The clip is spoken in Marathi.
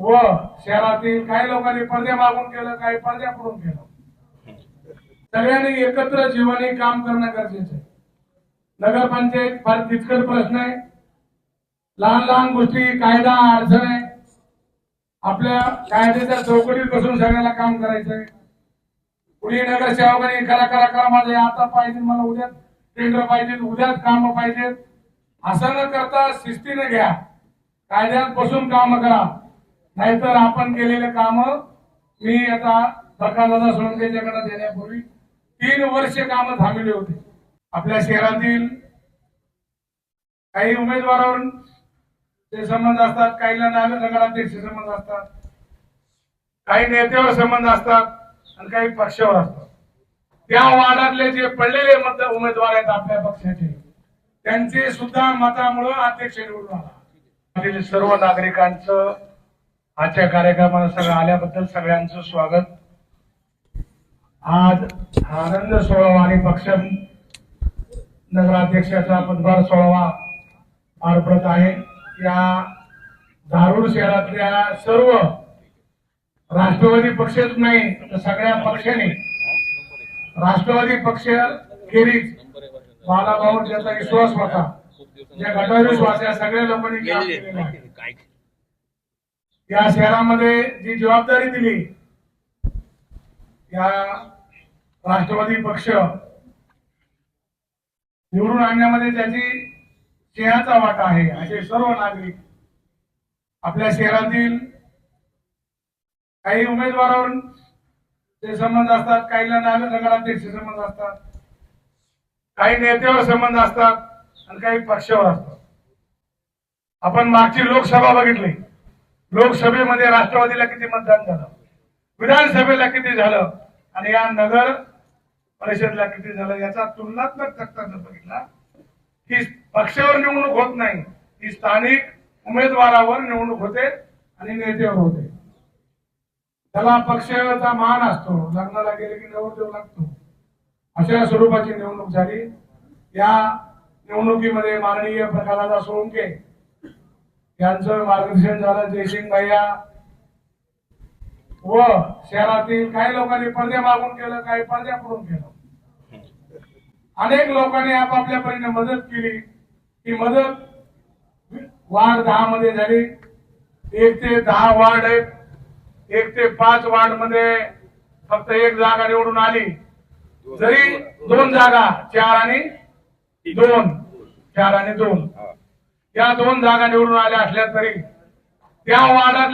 व शहरातील काही लोकांनी पडद्या मागून केलं, काही पडद्या पडून केलं. सगळ्यांनी एकत्र जीवनी काम करणं गरजेचं आहे. नगरपंचायत फार किचकट प्रश्न आहे. लहान लहान गोष्टी कायदा अडचण आहे. आपल्या कायद्याच्या चौकटीत बसून सगळ्याला काम करायचंय. पुढे नगरसेवकांनी करा करा करा माझे आता पाहिजे, मला उद्या टेंडर पाहिजे, उद्याच काम पाहिजेत असं न करता शिस्तीने घ्या, कायद्यात बसून काम करा. नाहीतर आपण केलेले काम मी आता प्रकाशदादा सोळंकेच्याकडे देण्यापूर्वी 3 वर्ष काम थांबले होते. आपल्या शहरातील काही उमेदवारांवर ते संबंध असतात, काहीला नगराध्यक्ष संबंध असतात, काही नेत्यावर संबंध असतात आणि काही पक्षावर असतात. त्या वार्डातले जे पडलेले उमेदवार आहेत आपल्या पक्षाचे, त्यांचे सुद्धा मतामुळे अध्यक्ष निवडून आला. सर्व नागरिकांचं आजच्या कार्यक्रमाला सगळं आल्याबद्दल सगळ्यांचं स्वागत. आज आनंद सोहळा आणि पक्ष नगराध्यक्षाचा पदभार सोहळा पार पडत आहे. या धारूर शहरातल्या सर्व राष्ट्रवादी पक्षच नाही तर सगळ्या पक्षांनी, राष्ट्रवादी पक्ष खेरीज बालाभाऊ ज्याचा विश्वास होता, ज्या गटावर विश्वास या सगळ्या लोकांनी काम केलेलं आहे. या शहरामध्ये जी जबाबदारी दिली, या राष्ट्रवादी पक्ष निवडून आणण्यामध्ये त्याची सिंहाचा वाटा आहे. असे सर्व नागरिक आपल्या शहरातील काही उमेदवारावर ते संबंध असतात, काहीला नगराध्यक्ष संबंध असतात, काही नेत्यावर संबंध असतात आणि काही पक्षावर असतात. आपण मागची लोकसभा बघितली. लोकसभेमध्ये राष्ट्रवादीला किती मतदान झालं, विधानसभेला किती झालं आणि या नगर परिषदला किती झालं, याचा तुलनात्मक तक्ता जर बघितला की पक्षावर निवडणूक होत नाही, ती स्थानिक उमेदवारावर निवडणूक होते आणि नेत्यावर होते. त्याला पक्षाचा मान असतो, लग्नाला गेले की नवरदेव लागतो, अशा स्वरूपाची निवडणूक झाली. या निवडणुकीमध्ये माननीय प्रकाशदादा सोळंके यांचं मार्गदर्शन झालं. जयसिंग भैया व शहरातील काही लोकांनी पडद्या मागून केलं, काही पडद्या पडून केलं. अनेक लोकांनी आपापल्या परीने मदत केली. ती मदत वार्ड 10 मध्ये झाली. 1 ते 10 वार्ड आहेत. 1 ते 5 वार्ड मध्ये फक्त 1 जागा निवडून आली. जरी 2 जागा 4 आणि 2 या 2 जागा निवडून आल्या असल्या तरी त्या वार्डात